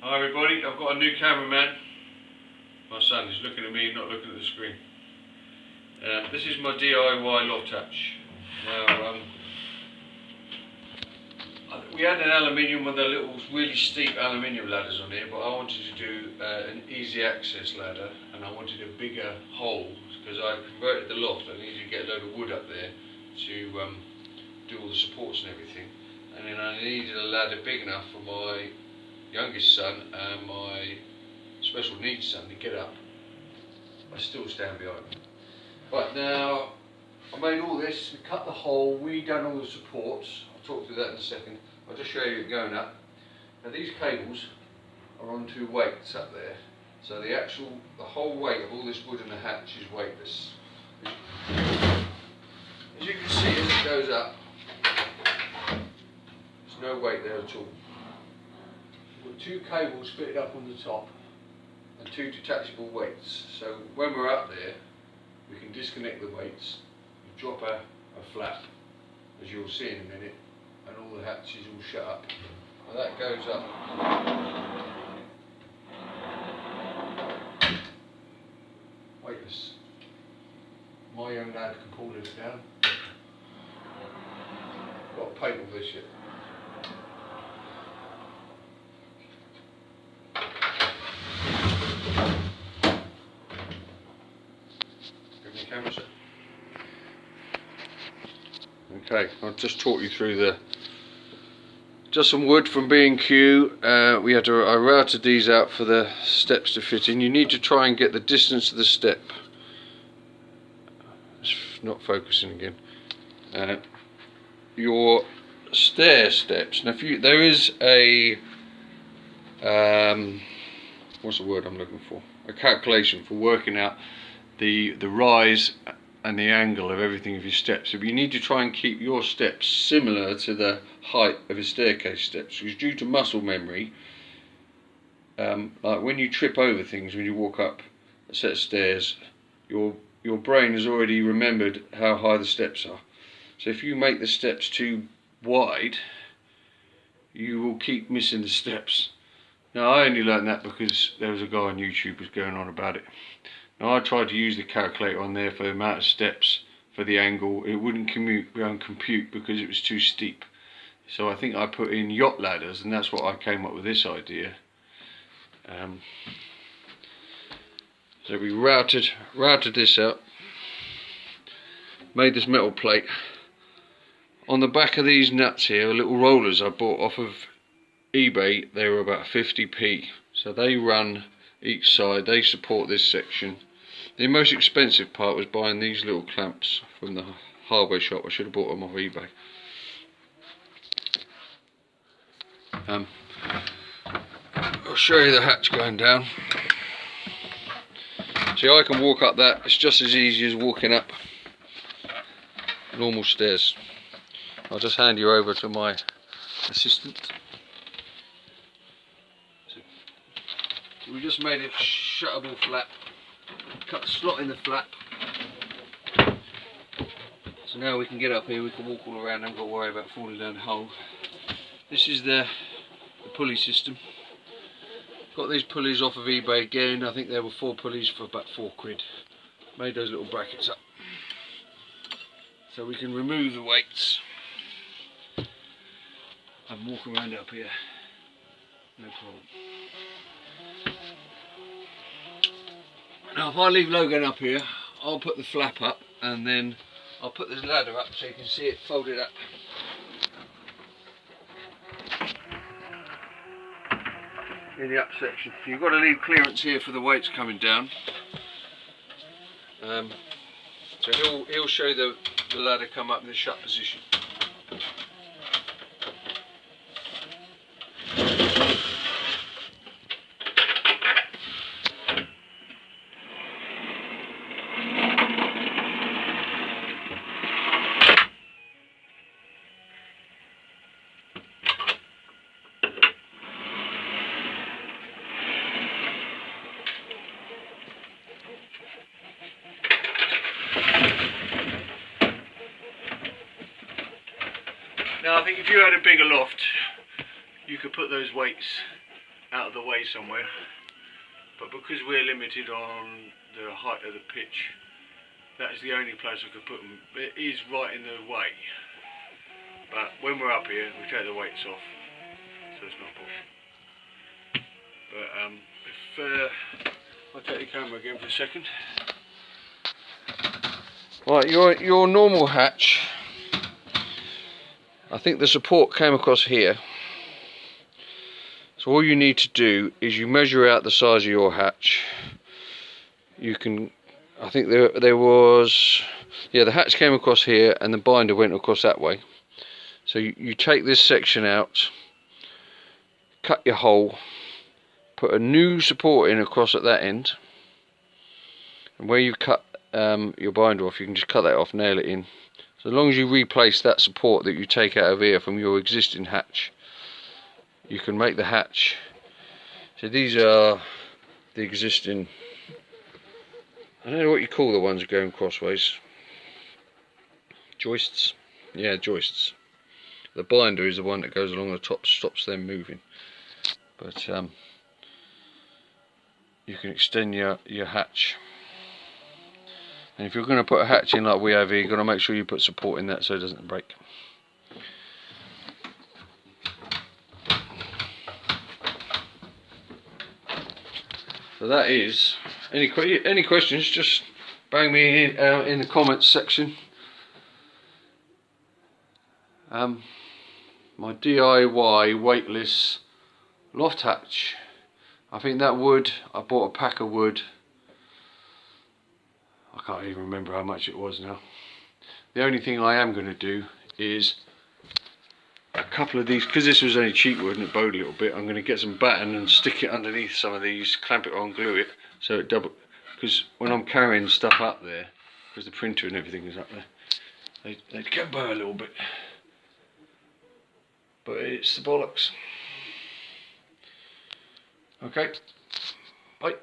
Hi everybody, I've got a new cameraman. My son is looking at me, not looking at the screen. This is my DIY loft hatch. Now, we had an aluminium with the little really steep aluminium ladders on here, but I wanted to do an easy access ladder, and I wanted a bigger hole because I converted the loft. I needed to get a load of wood up there to do all the supports and everything, and then I needed a ladder big enough for my youngest son and my special needs son to get up. I still stand behind them. But now I made all this, we cut the hole, we done all the supports. I'll talk through that in a second. I'll just show you it going up. Now these cables are on 2 weights up there, so the whole weight of all this wood in the hatch is weightless. As you can see, as it goes up, there's no weight there at all. We've got 2 cables fitted up on the top and 2 detachable weights. So when we're up there, we can disconnect the weights, we drop a flap, as you'll see in a minute, and all the hatches all shut up. Now that goes up. Weightless. My young lad can pull this down. Got to paint all this yet. Camera, sir. Okay, I'll just talk you through just some wood from B&Q. I routed these out for the steps to fit in. You need to try and get the distance of the step. It's not focusing again. Your stair steps. Now, there is a what's the word I'm looking for? A calculation for working out the rise and the angle of everything of your steps. So you need to try and keep your steps similar to the height of a staircase steps, because due to muscle memory, like when you trip over things, when you walk up a set of stairs, your brain has already remembered how high the steps are. So if you make the steps too wide, you will keep missing the steps. Now I only learned that because there was a guy on YouTube who was going on about it. Now I tried to use the calculator on there for the amount of steps, for the angle. It wouldn't compute because it was too steep. So I think I put in yacht ladders, and that's what I came up with this idea. So we routed this out, made this metal plate. On the back of these nuts here, little rollers I bought off of eBay, they were about 50p. So they run each side, they support this section. The most expensive part was buying these little clamps from the hardware shop. I should have bought them off eBay. I'll show you the hatch going down. See, I can walk up that. It's just as easy as walking up normal stairs. I'll just hand you over to my assistant. So we just made a shuttable flap. Cut the slot in the flap. So now we can get up here, we can walk all around, haven't got to worry about falling down the hole. This is the pulley system. Got these pulleys off of eBay again. I think there were 4 pulleys for about £4. Made those little brackets up. So we can remove the weights and walk around up here. No problem. Now if I leave Logan up here, I'll put the flap up, and then I'll put this ladder up so you can see it folded up. In the up section. You've got to leave clearance here for the weights coming down. So he'll show the ladder come up in the shut position. Now I think if you had a bigger loft, you could put those weights out of the way somewhere. But because we're limited on the height of the pitch, that is the only place I could put them. It is right in the way. But when we're up here, we take the weights off, so it's not a problem. But I'll take the camera again for a second. Right, your normal hatch, I think the support came across here. So all you need to do is you measure out the size of your hatch. You can, I think there was, yeah, the hatch came across here and the binder went across that way. So you take this section out, cut your hole, put a new support in across at that end, and where you cut your binder off, you can just cut that off, nail it in. So as long as you replace that support that you take out of here from your existing hatch, you can make the hatch. So these are the existing, I don't know what you call the ones going crossways. Joists? Yeah, joists. The binder is the one that goes along the top, stops them moving. But you can extend your hatch. And if you're going to put a hatch in like we have here, you've got to make sure you put support in that so it doesn't break. So that is, any questions, just bang me in the comments section. My DIY weightless loft hatch. I think that wood, I bought a pack of wood. I can't even remember how much it was now. The only thing I am going to do is a couple of these, because this was only cheap wood and it bowed a little bit, I'm going to get some batten and stick it underneath some of these, clamp it on, glue it, so it double, because when I'm carrying stuff up there, because the printer and everything is up there, they can bow a little bit. But it's the bollocks. Okay, bye.